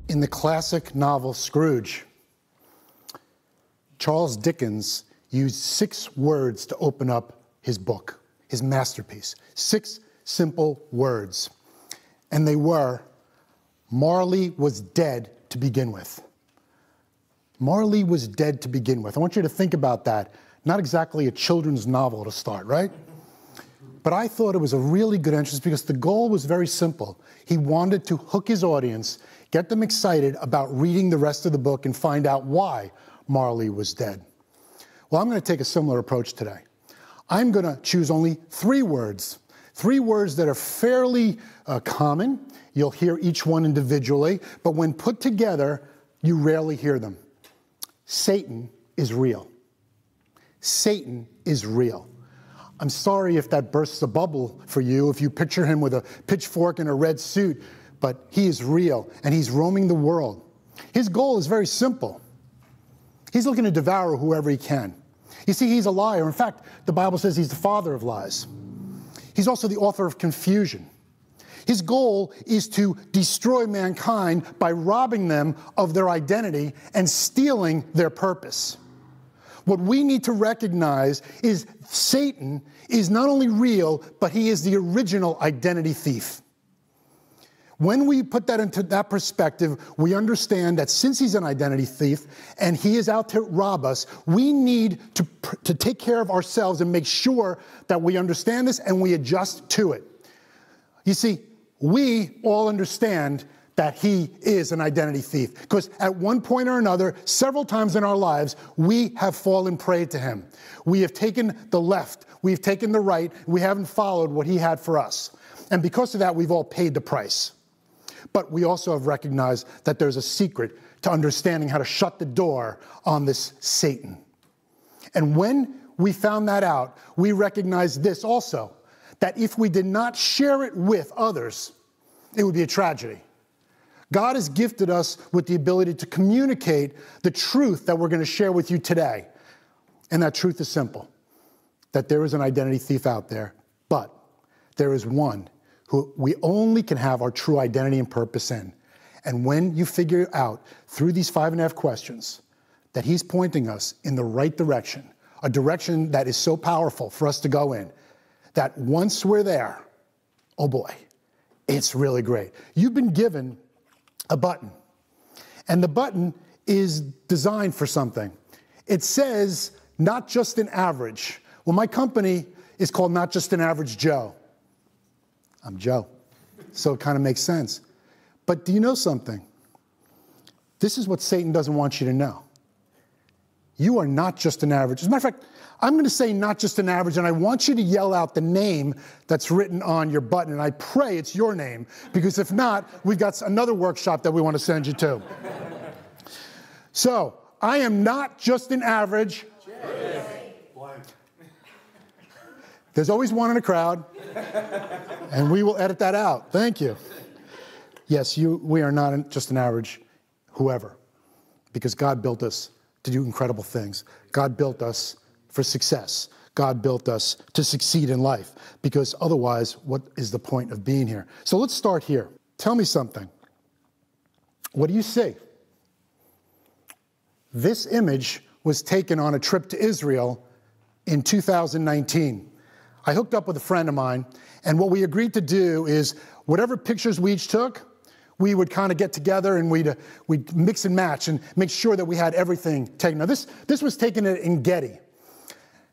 In the classic novel Scrooge, Charles Dickens used 6 words to open up his book, his masterpiece. 6 simple words. And they were, Marley was dead to begin with. Marley was dead to begin with. I want you to think about that. Not exactly a children's novel to start, right? But I thought it was a really good entrance because the goal was very simple. He wanted to hook his audience, get them excited about reading the rest of the book and find out why Marley was dead. Well, I'm going to take a similar approach today. I'm going to choose only 3 words. 3 words that are fairly common. You'll hear each one individually, but when put together, you rarely hear them. Satan is real. Satan is real. I'm sorry if that bursts a bubble for you, if you picture him with a pitchfork and a red suit, but he is real, and he's roaming the world. His goal is very simple. He's looking to devour whoever he can. You see, he's a liar. In fact, the Bible says he's the father of lies. He's also the author of confusion. His goal is to destroy mankind by robbing them of their identity and stealing their purpose. What we need to recognize is Satan is not only real, but he is the original identity thief. When we put that into that perspective, we understand that since he's an identity thief and he is out to rob us, we need to take care of ourselves and make sure that we understand this and we adjust to it. You see, we all understand that he is an identity thief because at one point or another, several times in our lives, we have fallen prey to him. We have taken the left, we've taken the right, we haven't followed what he had for us. And because of that, we've all paid the price. But we also have recognized that there's a secret to understanding how to shut the door on this Satan. And when we found that out, we recognized this also, that if we did not share it with others, it would be a tragedy. God has gifted us with the ability to communicate the truth that we're going to share with you today. And that truth is simple, that there is an identity thief out there, but there is one who we only can have our true identity and purpose in. And when you figure out through these 5.5 questions that he's pointing us in the right direction, a direction that is so powerful for us to go in, that once we're there, oh boy, it's really great. You've been given a button, and the button is designed for something. It says, not just an average. Well, my company is called Not Just an Average Joe. I'm Joe, so it kind of makes sense. But do you know something? This is what Satan doesn't want you to know. You are not just an average. As a matter of fact, I'm going to say not just an average, and I want you to yell out the name that's written on your button, and I pray it's your name, because if not, we've got another workshop that we want to send you to. So, I am not just an average. There's always one in a crowd, and we will edit that out. Thank you. Yes, we are not just an average whoever, because God built us to do incredible things. God built us for success. God built us to succeed in life, because otherwise, what is the point of being here? So let's start here. Tell me something. What do you see? This image was taken on a trip to Israel in 2019. I hooked up with a friend of mine, and what we agreed to do is whatever pictures we each took, we would kind of get together and we'd mix and match and make sure that we had everything taken. Now, this was taken in Getty.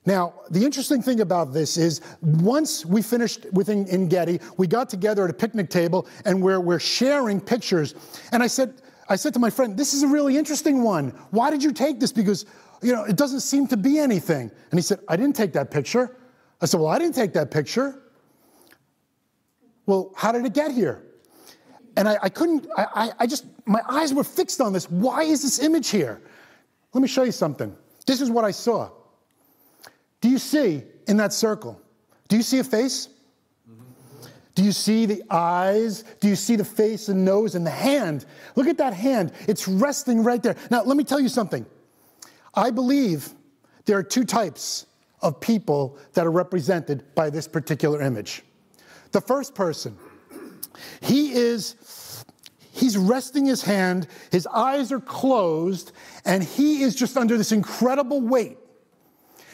Now, the interesting thing about this is once we finished in Getty, we got together at a picnic table and we're sharing pictures. And I said to my friend, this is a really interesting one. Why did you take this? Because, it doesn't seem to be anything. And he said, I didn't take that picture. I said, well, I didn't take that picture. Well, how did it get here? And my eyes were fixed on this. Why is this image here? Let me show you something. This is what I saw. Do you see in that circle? Do you see a face? Do you see the eyes? Do you see the face and nose and the hand? Look at that hand. It's resting right there. Now, let me tell you something. I believe there are two types of people that are represented by this particular image. The first person, he's resting his hand, his eyes are closed, and he is just under this incredible weight.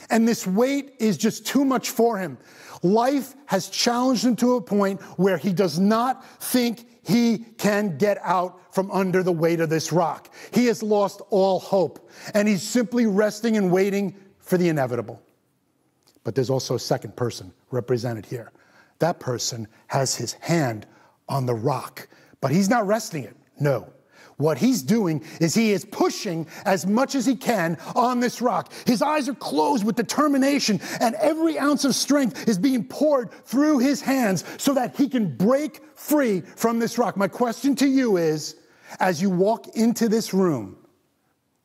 And this weight is just too much for him. Life has challenged him to a point where he does not think he can get out from under the weight of this rock. He has lost all hope, and he's simply resting and waiting for the inevitable. But there's also a second person represented here. That person has his hand on the rock, but he's not resting it. No. What he's doing is he is pushing as much as he can on this rock. His eyes are closed with determination, and every ounce of strength is being poured through his hands so that he can break free from this rock. My question to you is, as you walk into this room,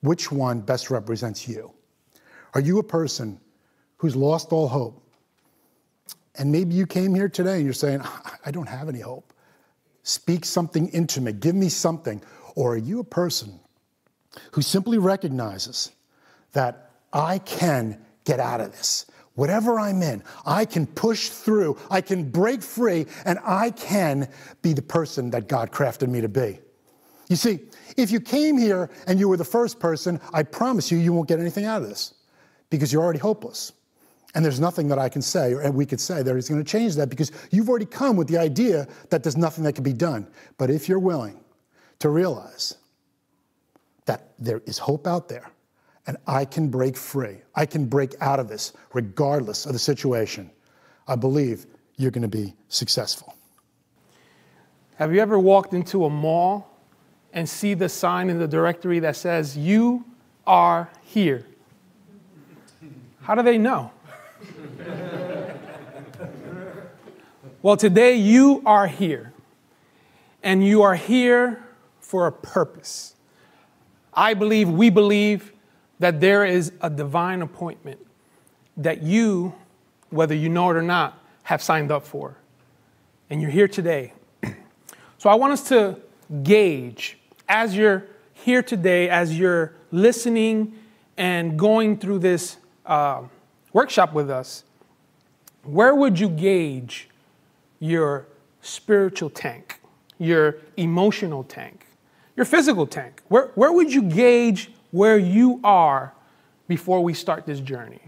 which one best represents you? Are you a person who's lost all hope? And maybe you came here today and you're saying, I don't have any hope. Speak something into me. Give me something. Or are you a person who simply recognizes that I can get out of this? Whatever I'm in, I can push through, I can break free, and I can be the person that God crafted me to be. You see, if you came here and you were the first person, I promise you won't get anything out of this because you're already hopeless. And there's nothing that I can say, or we could say that is going to change that because you've already come with the idea that there's nothing that can be done. But if you're willing to realize that there is hope out there and I can break free, I can break out of this regardless of the situation, I believe you're going to be successful. Have you ever walked into a mall and see the sign in the directory that says, "You are here"? How do they know? Well, today you are here, and you are here for a purpose. We believe that there is a divine appointment that you, whether you know it or not, have signed up for. And you're here today. So I want us to gauge, as you're here today, as you're listening and going through this workshop with us, where would you gauge your spiritual tank, your emotional tank, your physical tank? Where would you gauge where you are before we start this journey?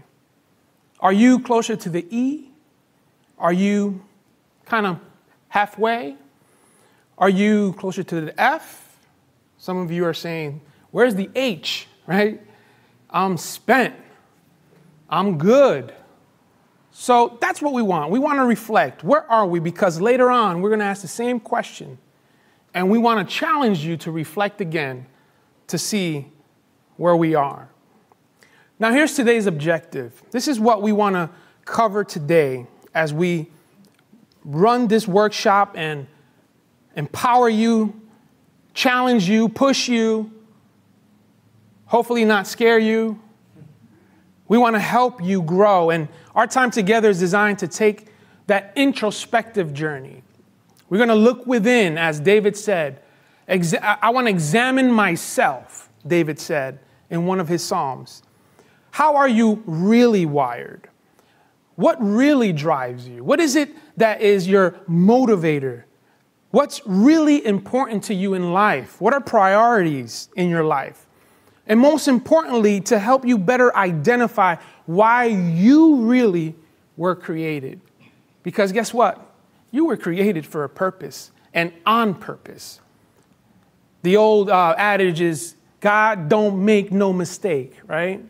Are you closer to the E? Are you kind of halfway? Are you closer to the F? Some of you are saying, where's the H, right? I'm spent. I'm good. So that's what we want. We want to reflect. Where are we? Because later on, we're going to ask the same question. And we want to challenge you to reflect again to see where we are. Now, here's today's objective. This is what we want to cover today as we run this workshop and empower you, challenge you, push you, hopefully not scare you. We want to help you grow. And our time together is designed to take that introspective journey. We're going to look within, as David said. I want to examine myself, David said in one of his Psalms. How are you really wired? What really drives you? What is it that is your motivator? What's really important to you in life? What are priorities in your life? And most importantly, to help you better identify why you really were created. Because guess what? You were created for a purpose and on purpose. The old adage is, God don't make no mistake, right?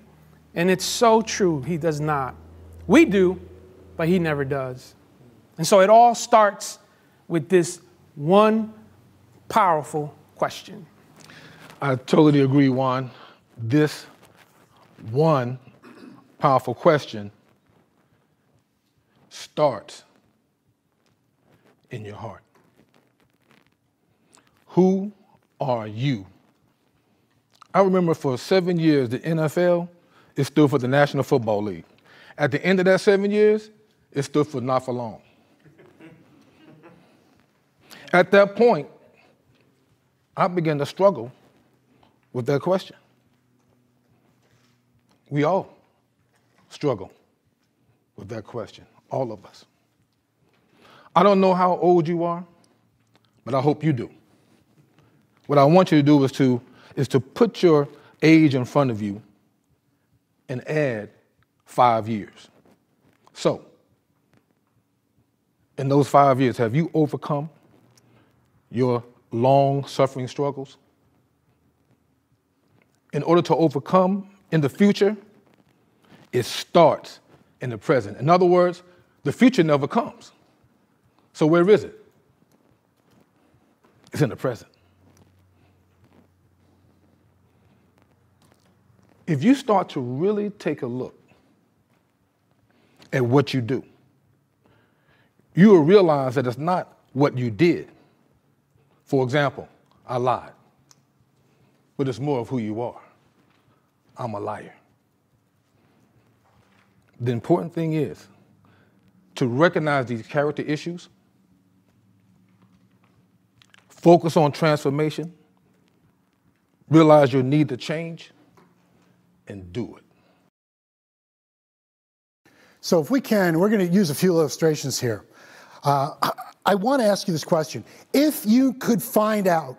And it's so true. He does not. We do, but he never does. And so it all starts with this one powerful question. I totally agree, Juan. This one powerful question starts in your heart. Who are you? I remember for 7 years, the NFL, it stood for the National Football League. At the end of that 7 years, it stood for not for long. At that point, I began to struggle with that question. We all struggle with that question, all of us. I don't know how old you are, but I hope you do. What I want you to do is to put your age in front of you and add 5 years. So, in those 5 years, have you overcome your long-suffering struggles? In order to overcome in the future, it starts in the present. In other words, the future never comes. So where is it? It's in the present. If you start to really take a look at what you do, you will realize that it's not what you did. For example, I lied, but it's more of who you are. I'm a liar. The important thing is to recognize these character issues, focus on transformation, realize your need to change, and do it. So if we can, we're going to use a few illustrations here. I want to ask you this question. If you could find out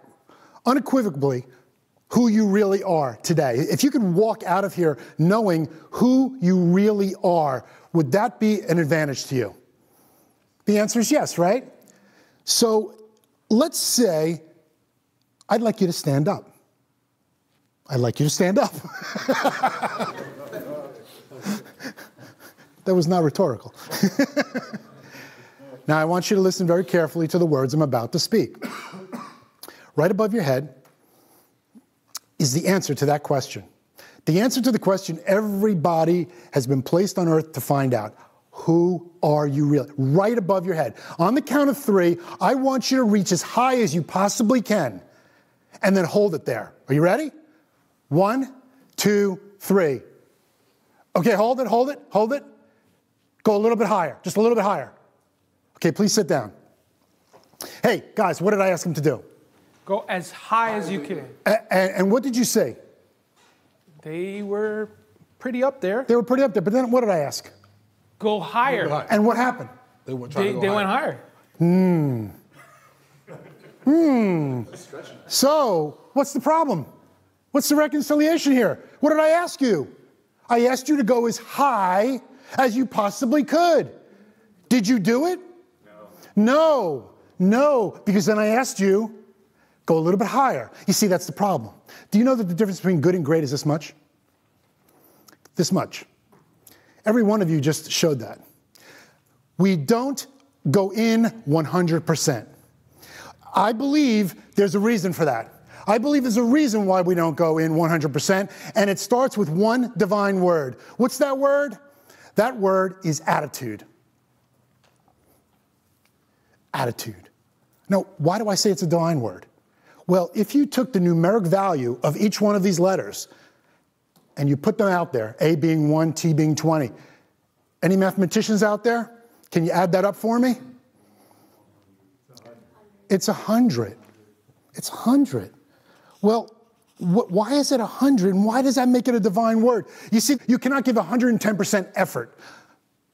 unequivocally who you really are today, if you could walk out of here knowing who you really are, would that be an advantage to you? The answer is yes, right? So let's say I'd like you to stand up. I'd like you to stand up. That was not rhetorical. Now, I want you to listen very carefully to the words I'm about to speak. Right above your head is the answer to that question. The answer to the question everybody has been placed on earth to find out. Who are you really? Right above your head. On the count of 3, I want you to reach as high as you possibly can and then hold it there. Are you ready? 1, 2, 3. Okay, hold it, hold it, hold it. Go a little bit higher, just a little bit higher. Okay, please sit down. Hey, guys, what did I ask him to do? Go as high as you can. And what did you say? They were pretty up there. They were pretty up there, but then what did I ask? Go higher. And what happened? They went higher. So, what's the problem? What's the reconciliation here? What did I ask you? I asked you to go as high as you possibly could. Did you do it? No, because then I asked you, go a little bit higher. You see, that's the problem. Do you know that the difference between good and great is this much? This much. Every one of you just showed that. We don't go in 100%. I believe there's a reason for that. I believe there's a reason why we don't go in 100%, and it starts with one divine word. What's that word? That word is attitude. Attitude. Now, why do I say it's a divine word? Well, if you took the numeric value of each one of these letters and you put them out there, A being 1, T being 20, any mathematicians out there? Can you add that up for me? It's 100. It's 100. Well, why is it 100, and why does that make it a divine word? You see, you cannot give 110% effort.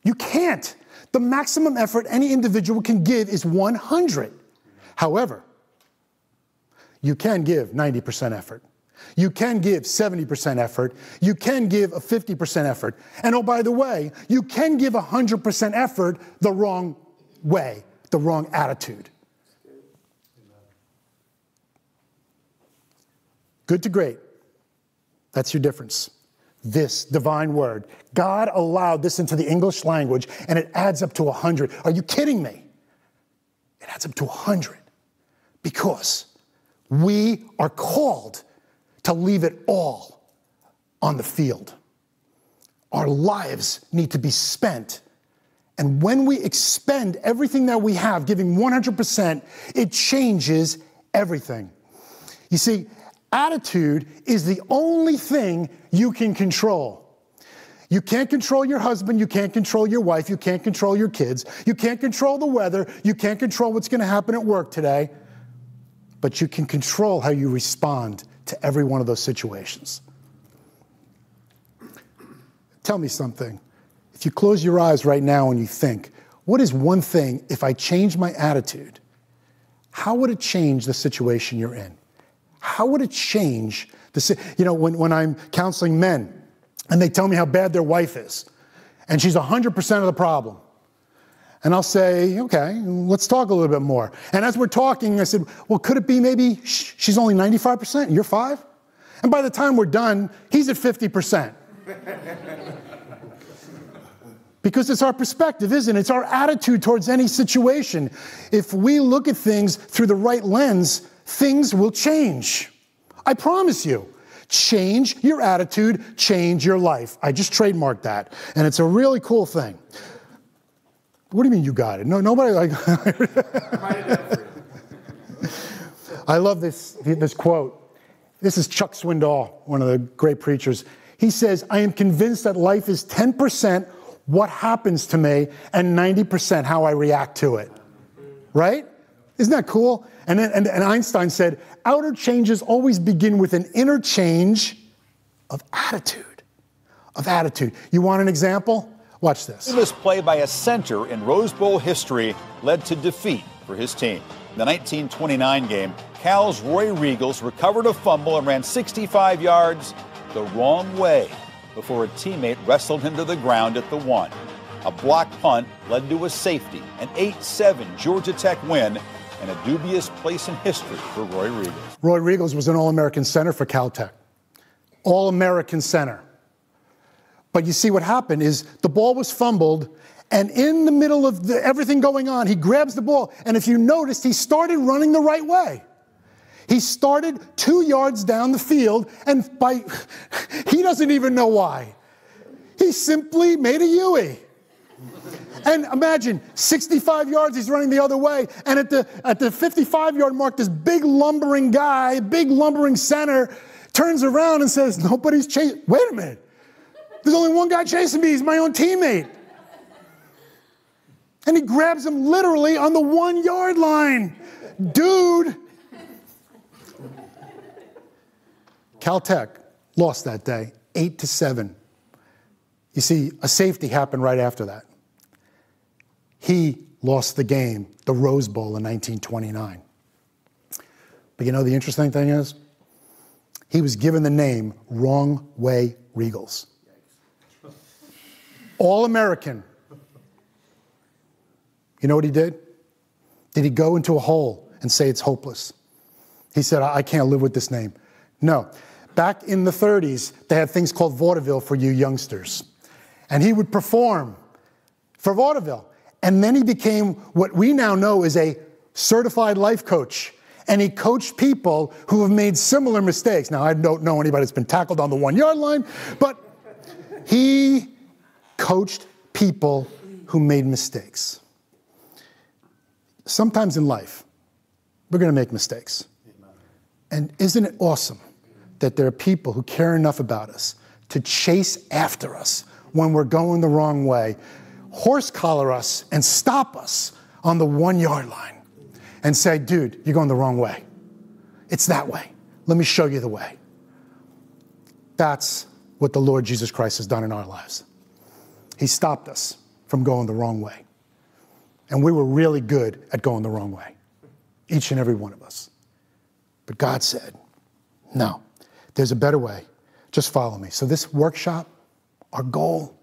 You can't. The maximum effort any individual can give is 100. However, you can give 90% effort. You can give 70% effort. You can give a 50% effort. And oh, by the way, you can give 100% effort the wrong way, the wrong attitude. Good to great. That's your difference. This divine word. God allowed this into the English language, and it adds up to 100. Are you kidding me? It adds up to 100 because we are called to leave it all on the field. Our lives need to be spent. And when we expend everything that we have, giving 100%, it changes everything. You see, attitude is the only thing you can control. You can't control your husband, you can't control your wife, you can't control your kids, you can't control the weather, you can't control what's going to happen at work today, but you can control how you respond to every one of those situations. Tell me something. If you close your eyes right now and you think, what is one thing, if I change my attitude, how would it change the situation you're in? How would it change when I'm counseling men and they tell me how bad their wife is and she's 100% of the problem. And I'll say, okay, let's talk a little bit more. And as we're talking, I said, well, could it be maybe she's only 95% and you're 5%? And by the time we're done, he's at 50%. Because it's our perspective, isn't it? It's our attitude towards any situation. If we look at things through the right lens, things will change. I promise you. Change your attitude, change your life. I just trademarked that. And it's a really cool thing. What do you mean you got it? No, nobody like. I love this quote. This is Chuck Swindoll, one of the great preachers. He says, I am convinced that life is 10% what happens to me and 90% how I react to it. Right? Isn't that cool? And Einstein said, outer changes always begin with an inner change of attitude. Of attitude. You want an example? Watch this. This play by a center in Rose Bowl history led to defeat for his team. In the 1929 game, Cal's Roy Riegels recovered a fumble and ran 65 yards the wrong way before a teammate wrestled him to the ground at the 1. A block punt led to a safety, an 8-7 Georgia Tech win, and a dubious place in history for Roy Riegels. Roy Riegels was an All-American center for Caltech. All-American center. But you see what happened is the ball was fumbled, and in the middle of everything going on, he grabs the ball, and if you noticed, he started running the right way. He started 2 yards down the field, and he doesn't even know why. He simply made a U-ey. And imagine, 65 yards, he's running the other way, and at the 55-yard mark, this big lumbering guy, big lumbering center, turns around and says, nobody's chasing. Wait a minute. There's only one guy chasing me. He's my own teammate. And he grabs him literally on the 1 yard line. Dude. Caltech lost that day, 8-7. You see, a safety happened right after that. He lost the game, the Rose Bowl in 1929. But you know the interesting thing is? He was given the name Wrong Way Riegels. All-American. You know what he did? Did he go into a hole and say it's hopeless? He said, I can't live with this name. No. Back in the 30s, they had things called vaudeville for you youngsters. And he would perform for vaudeville. And then he became what we now know is a certified life coach. And he coached people who have made similar mistakes. Now, I don't know anybody that's been tackled on the 1 yard line, but he coached people who made mistakes. Sometimes in life, we're going to make mistakes. And isn't it awesome that there are people who care enough about us to chase after us when we're going the wrong way, horse collar us and stop us on the 1 yard line and say, dude, you're going the wrong way. It's that way. Let me show you the way. That's what the Lord Jesus Christ has done in our lives. He stopped us from going the wrong way. And we were really good at going the wrong way, each and every one of us. But God said, no, there's a better way. Just follow me. So this workshop, our goal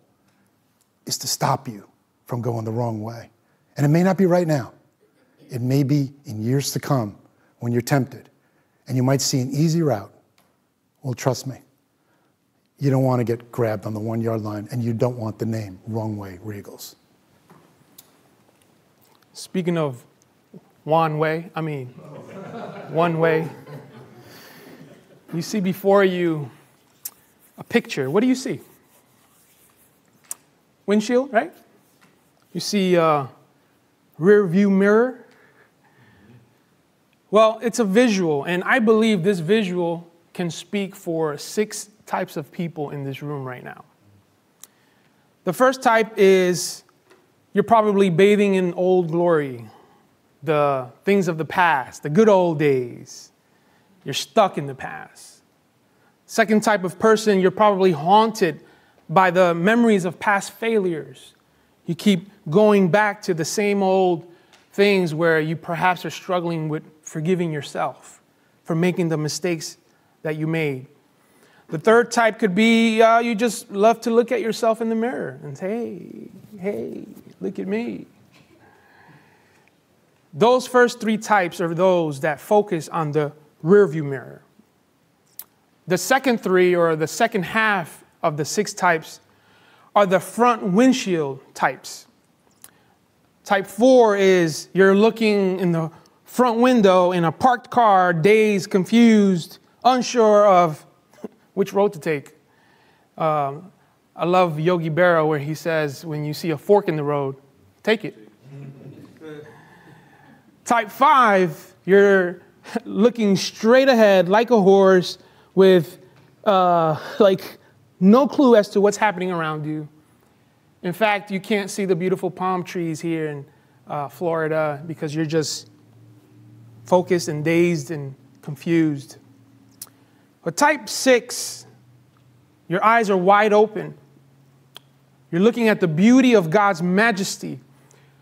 is to stop you from going the wrong way. And it may not be right now. It may be in years to come when you're tempted. And you might see an easy route. Well, trust me, you don't want to get grabbed on the 1 yard line, and you don't want the name Wrong Way Regals. Speaking of one way, you see before you a picture. What do you see? Windshield, right? You see a rear view mirror. Well, it's a visual, and I believe this visual can speak for 6 types of people in this room right now. The first type is you're probably bathing in old glory, the things of the past, the good old days. You're stuck in the past. Second type of person, you're probably haunted by the memories of past failures. You keep going back to the same old things where you perhaps are struggling with forgiving yourself for making the mistakes that you made. The third type could be you just love to look at yourself in the mirror and say, hey, look at me. Those first 3 types are those that focus on the rearview mirror. The second 3, or the second half of the 6 types, are the front windshield types. Type 4 is you're looking in the front window in a parked car, dazed, confused, unsure of which road to take. I love Yogi Berra where he says, when you see a fork in the road, take it. Type 5, you're looking straight ahead like a horse with no clue as to what's happening around you. In fact, you can't see the beautiful palm trees here in Florida because you're just focused and dazed and confused. But type 6, your eyes are wide open. You're looking at the beauty of God's majesty.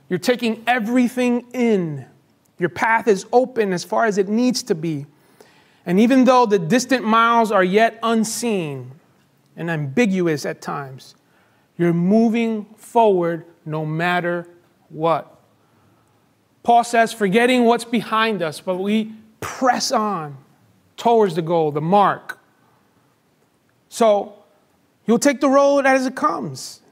You're taking everything in. Your path is open as far as it needs to be. And even though the distant miles are yet unseen and ambiguous at times, you're moving forward no matter what. Paul says, forgetting what's behind us, but we press on towards the goal, the mark. So you'll take the road as it comes.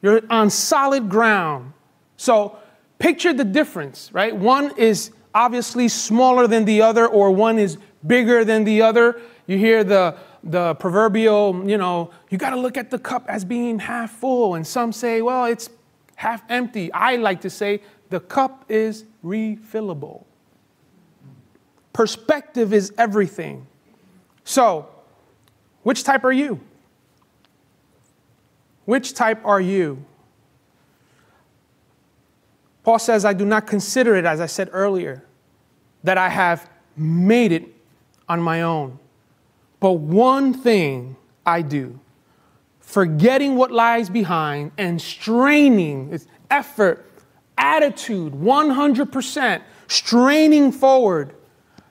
You're on solid ground. So picture the difference, right? One is obviously smaller than the other, or one is bigger than the other. You hear the proverbial, you got to look at the cup as being half full. And some say, well, it's half empty. I like to say the cup is refillable. Perspective is everything. So, which type are you? Which type are you? Paul says, I do not consider it, as I said earlier, that I have made it on my own. But one thing I do, forgetting what lies behind and straining, it's effort, attitude, 100%, straining forward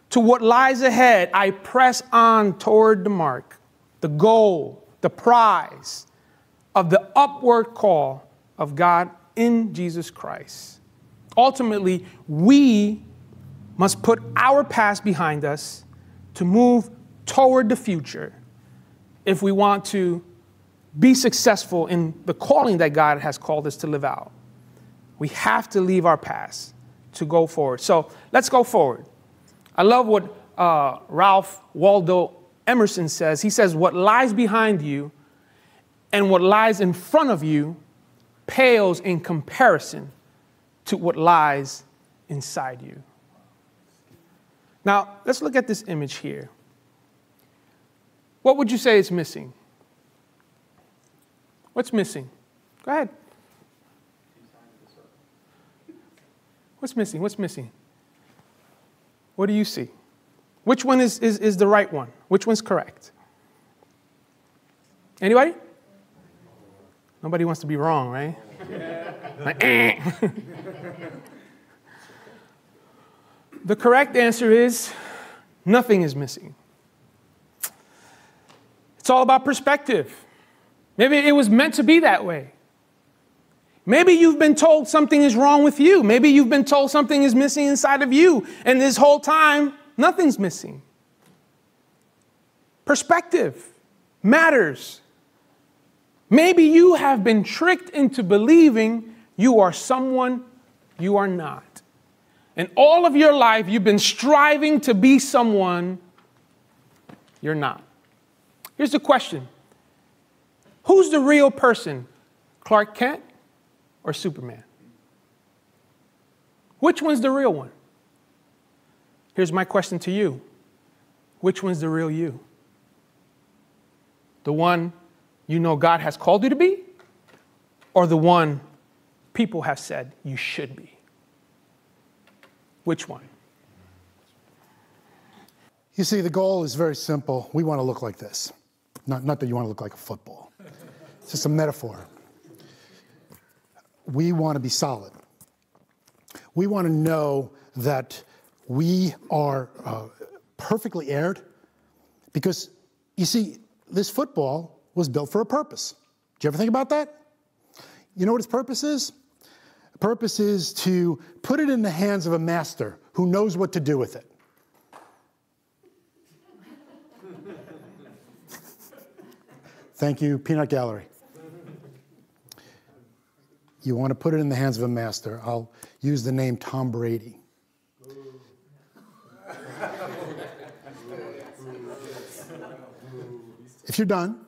to what lies ahead, I press on toward the mark, the goal, the prize of the upward call of God in Jesus Christ. Ultimately, we must put our past behind us to move toward the future if we want to be successful in the calling that God has called us to live out. We have to leave our past to go forward. So let's go forward. I love what Ralph Waldo Emerson says. He says, what lies behind you and what lies in front of you pales in comparison to what lies inside you. Now, let's look at this image here. What would you say is missing? What's missing? Go ahead. What's missing? What's missing? What do you see? Which one is the right one? Which one's correct? Anybody? Nobody wants to be wrong, right? Like, The correct answer is nothing is missing. It's all about perspective. Maybe it was meant to be that way. Maybe you've been told something is wrong with you. Maybe you've been told something is missing inside of you. And this whole time, nothing's missing. Perspective matters. Maybe you have been tricked into believing you are someone you are not. And all of your life, you've been striving to be someone you're not. Here's the question. Who's the real person, Clark Kent or Superman? Which one's the real one? Here's my question to you. Which one's the real you? The one you know God has called you to be, or the one people have said you should be? Which one? You see, the goal is very simple. We want to look like this. Not that you want to look like a football. It's just a metaphor. We want to be solid. We want to know that we are perfectly aired because, you see, this football was built for a purpose. Did you ever think about that? You know what its purpose is? The purpose is to put it in the hands of a master who knows what to do with it. Thank you, Peanut Gallery. You want to put it in the hands of a master. I'll use the name Tom Brady. If you're done,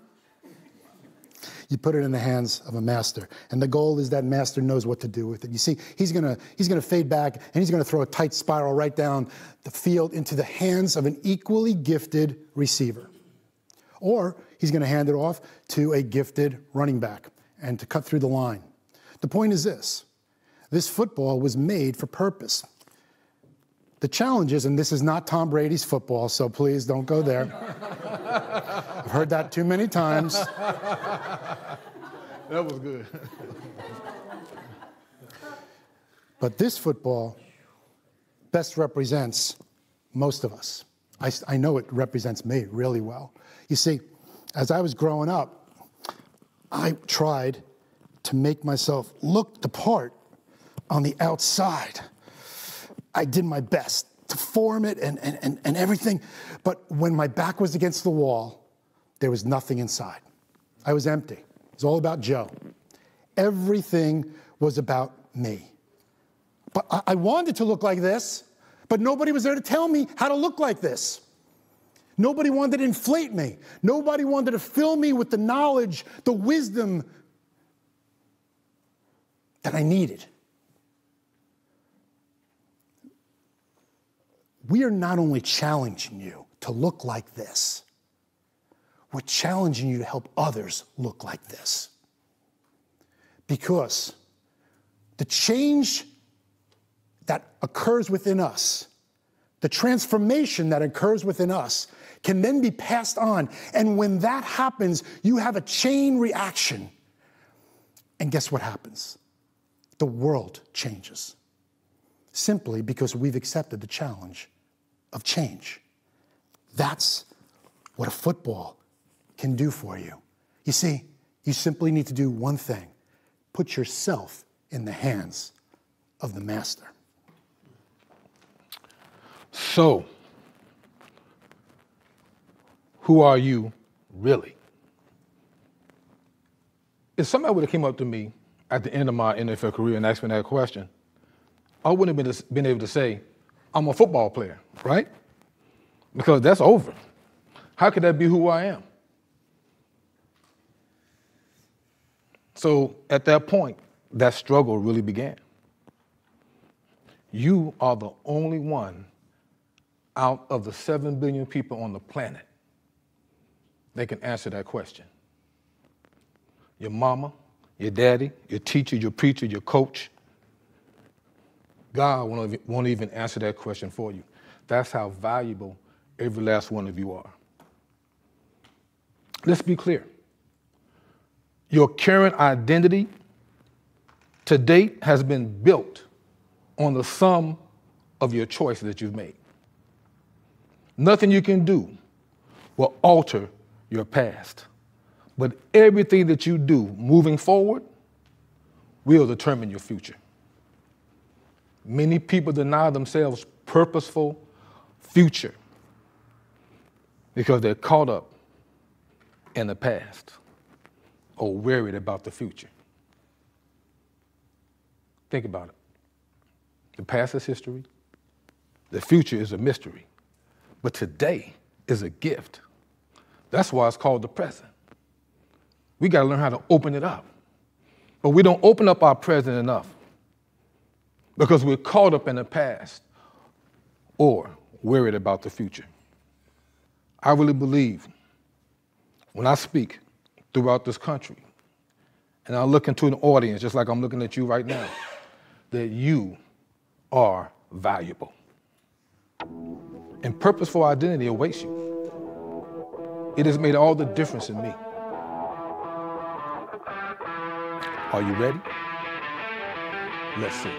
you put it in the hands of a master. And the goal is that master knows what to do with it. You see, he's gonna fade back and he's gonna throw a tight spiral right down the field into the hands of an equally gifted receiver. Or he's gonna hand it off to a gifted running back and to cut through the line. The point is this football was made for purpose. The challenge is, and this is not Tom Brady's football, so please don't go there. I've heard that too many times. That was good. But this football best represents most of us. I know it represents me really well. You see, as I was growing up, I tried to make myself look the part on the outside. I did my best to form it and everything, but when my back was against the wall, there was nothing inside. I was empty. It was all about Joe. Everything was about me. But I wanted to look like this, but nobody was there to tell me how to look like this. Nobody wanted to inflate me. Nobody wanted to fill me with the knowledge, the wisdom that I needed. We are not only challenging you to look like this, we're challenging you to help others look like this. Because the change that occurs within us, the transformation that occurs within us, can then be passed on. And when that happens, you have a chain reaction. And guess what happens? The world changes. Simply because we've accepted the challenge of change. That's what a football can do for you. You see, you simply need to do one thing. Put yourself in the hands of the master. So, who are you really? If somebody would have came up to me at the end of my NFL career and asked me that question, I wouldn't have been able to say, I'm a football player, right? Because that's over. How could that be who I am? So at that point, that struggle really began. You are the only one out of the 7 billion people on the planet that can answer that question. Your mama, your daddy, your teacher, your preacher, your coach, God won't even answer that question for you. That's how valuable every last one of you are. Let's be clear. Your current identity to date has been built on the sum of your choices that you've made. Nothing you can do will alter your past, but everything that you do moving forward will determine your future. Many people deny themselves purposeful future. because they're caught up in the past or worried about the future. Think about it. The past is history. The future is a mystery. But today is a gift. That's why it's called the present. We got to learn how to open it up. But we don't open up our present enough because we're caught up in the past or worried about the future. I really believe when I speak throughout this country and I look into an audience just like I'm looking at you right now, that you are valuable. And purposeful identity awaits you. It has made all the difference in me. Are you ready? Let's see.